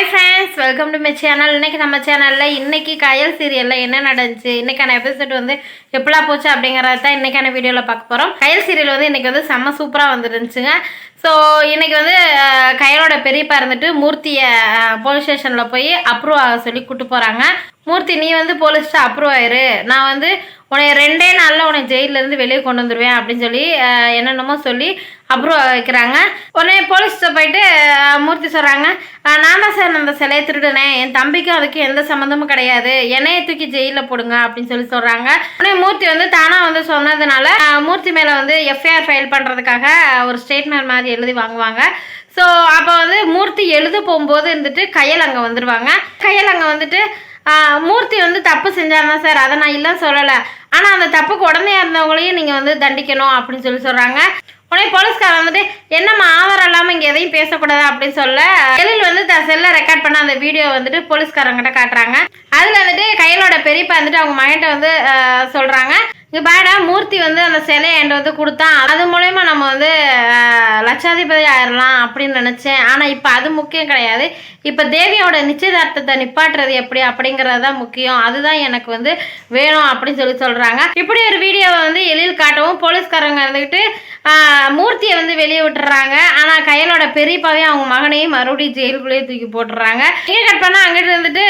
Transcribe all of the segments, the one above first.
Hi friends, welcome to my channel. இன்றைக்கி நம்ம சேனலில் இன்றைக்கி கயல் சீரியலில் என்ன நடந்துச்சு, இன்றைக்கான எபிசோட் வந்து எப்படிலாம் போச்சு அப்படிங்கிறத தான் இன்றைக்கான வீடியோவில் பார்க்க போகிறோம். கயல் சீரியல் வந்து இன்றைக்கி வந்து செம்ம சூப்பராக வந்துருந்துச்சுங்க. ஸோ இன்றைக்கி வந்து கயலோட பெரியப்பா இருந்துட்டு மூர்த்தியை போலீஸ் ஸ்டேஷனில் போய் அப்ரூவ் ஆக சொல்லி கூப்பிட்டு போகிறாங்க. மூர்த்தி, நீ வந்து போலீஸ்ட்டு அப்ரூவ் ஆயிரு, நான் வந்து உன்னை 2 நாளில் உன்னை ஜெயிலேருந்து வெளியே கொண்டு வந்துடுவேன் அப்படின்னு சொல்லி என்னென்னமோ சொல்லி அப்ரூவ் வைக்கிறாங்க. உடனே போலீஸ்கிட்ட போயிட்டு மூர்த்தி சொல்கிறாங்க, நான் தான் சார் அந்த சிலையை திருடுனேன், என் தம்பிக்கும் அதுக்கு எந்த சம்மந்தமும் கிடையாது, என்னையை தூக்கி ஜெயிலில் போடுங்க அப்படின்னு சொல்லி சொல்கிறாங்க. உடனே மூர்த்தி வந்து தானாக வந்து சொன்னதுனால மூர்த்தி மேலே வந்து எஃப்ஐஆர் ஃபைல் பண்ணுறதுக்காக ஒரு ஸ்டேட்மெண்ட் மாதிரி எழுதி வாங்குவாங்க. ஸோ அப்போ வந்து மூர்த்தி எழுத போகும்போது இருந்துட்டு கயல் அங்கே வந்துடுவாங்க. கயல் அங்கே வந்துட்டு மூர்த்தி வந்து தப்பு செஞ்சாருன்னா சார், அதை நான் இல்லை சொல்லலை, ஆனால் அந்த தப்புக்கு உடனே இருந்தவங்களையும் நீங்கள் வந்து தண்டிக்கணும் அப்படின்னு சொல்லி சொல்கிறாங்க. உடனே போலீஸ்காரன் வந்துட்டு, என்னம்மா ஆதாரம் இல்லாமல் இங்கே எதையும் பேசக்கூடாது அப்படின்னு சொல்ல எழில் வந்து தன் செல்லை ரெக்கார்ட் பண்ண அந்த வீடியோ வந்துட்டு போலீஸ்காரங்கிட்ட காட்டுறாங்க. அதில் வந்துட்டு கையலோட பெரியப்பா வந்துட்டு அவங்க மகன்கிட்ட வந்து சொல்கிறாங்க, இங்கே பேடா மூர்த்தி வந்து அந்த சிலையை என்கிட்ட வந்து கொடுத்தான், அது மூலயமா நம்ம வந்து லட்சாதிபதி ஆயிடலாம் அப்படின்னு நினச்சேன், ஆனால் இப்போ அது முக்கியம் கிடையாது, இப்போ தேவியோட நிச்சயதார்த்தத்தை நிப்பாட்டுறது எப்படி அப்படிங்கிறது தான் முக்கியம், அதுதான் எனக்கு வந்து வேணும் அப்படின்னு சொல்லி சொல்கிறாங்க. இப்படி ஒரு வீடியோவை வந்து எழில் காட்டவும் போலீஸ்காரங்க இருந்துக்கிட்டு மூர்த்தியை வந்து வெளியே விட்டுறாங்க. ஆனால் கையலோட பெரியப்பாவையும் அவங்க மகனையும் மறுபடியும் ஜெயிலுக்குள்ளேயே தூக்கி போட்டுறாங்க. இங்கே கட் பண்ணால் அங்கிட்டு இருந்துட்டு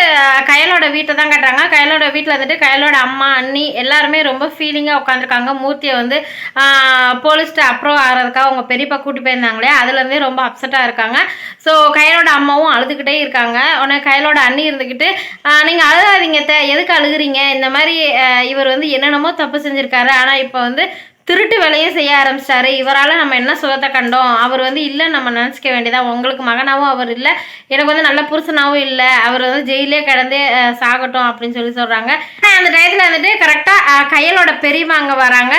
கையலோட வீட்டை தான் கட்டுறாங்க. கையலோட வீட்டில் வந்துட்டு கையலோட அம்மா அண்ணி எல்லாருமே ரொம்ப ஃபீலிங்காக உட்காந்துருக்காங்க. மூர்த்தியை வந்து போலீஸ்ட்டு அப்ரூவ் ஆகிறதுக்காக அவங்க பெரியப்பா கூட்டி போயிருந்தாங்களே, அதுலேருந்தே ரொம்ப அப்செட்டாக இருக்காங்க. ஸோ கையலோட அம்மாவும் அழுதுகிட்டே இருக்காங்க. உடனே கையலோட அண்ணி இருந்துக்கிட்டு, நீங்கள் அழுகாதீங்க, எதுக்கு அழுகுறீங்க, இந்த மாதிரி இவர் வந்து என்னென்னமோ தப்பு செஞ்சுருக்காரு, ஆனால் இப்போ வந்து திருட்டு வேலையும் செய்ய ஆரம்பிச்சிட்டாரு, இவரால் நம்ம என்ன சுகத்தை கண்டோம், அவர் வந்து இல்லை நம்ம நினச்சிக்க வேண்டியதான், உங்களுக்கு மகனாகவும் அவர் இல்லை, எனக்கு வந்து நல்ல புருஷனாகவும் இல்லை, அவர் வந்து ஜெயிலே கிடந்தே சாகட்டும் அப்படின்னு சொல்லி சொல்கிறாங்க. அந்த டயத்தில் வந்துட்டு கரெக்டாக கையலோட பெரியம்மா அங்கே வராங்க.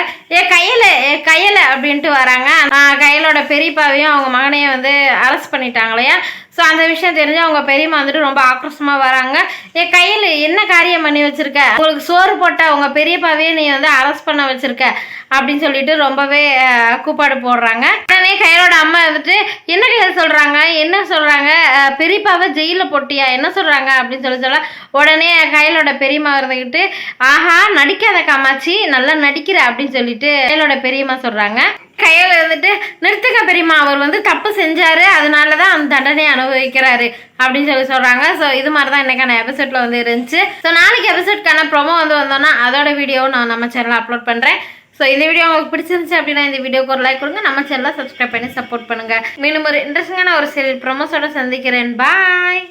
கையலை அப்படின்ட்டு வராங்க. கையலோட பெரியப்பாவையும் அவங்க மகனையும் வந்து அரெஸ்ட் பண்ணிட்டாங்களையா. ஸோ அந்த விஷயம் தெரிஞ்சு அவங்க பெரியம்மா வந்துட்டு ரொம்ப ஆக்ரோஷமாக வராங்க. கையில் என்ன காரியம் பண்ணி வச்சுருக்க, உங்களுக்கு சோறு போட்ட அவங்க பெரியப்பாவே நீ வந்து அரெஸ்ட் பண்ண வச்சுருக்க அப்படின்னு சொல்லிட்டு ரொம்பவே கூப்பாடு போடுறாங்க. உடனே கையலோட அம்மா வந்துட்டு, என்ன கையில் சொல்கிறாங்க பெரியப்பாவை ஜெயிலில் போட்டியா, என்ன சொல்கிறாங்க அப்படின்னு சொல்ல உடனே கையலோட பெரியம்மா இருந்துக்கிட்டு, ஆஹா நடிக்காத காமாட்சி, நல்லா நடிக்கிற அப்படின்னு சொல்லிட்டு கையலோட பெரியம்மா சொல்கிறாங்க. கையில் இருந்துட்டு, நிறுத்துக்க பெரியம்மா, அவர் வந்து தப்பு செஞ்சாரு, அதனால தான் அந்த தண்டனை அனுபவிக்கிறாரு அப்படின்னு சொல்லி சொல்கிறாங்க. ஸோ இது மாதிரி தான் இன்றைக்கான எபிசோடில் வந்து இருந்துச்சு. ஸோ நாளைக்கு எபிசோட்கான ப்ரோமோ வந்து வந்தோன்னா அதோட வீடியோவும் நான் நம்ம சேனலில் அப்லோட் பண்ணுறேன். ஸோ இந்த வீடியோ உங்களுக்கு பிடிச்சிருந்துச்சு அப்படின்னா இந்த வீடியோக்கு ஒரு லைக் கொடுங்க, நம்ம சேனலை சப்ஸ்கிரைப் பண்ணி சப்போர்ட் பண்ணுங்கள். மீண்டும் ஒரு இன்ட்ரெஸ்டிங்கான ஒரு சீரியல் ப்ரோமோஸோட சந்திக்கிறேன். பாய்.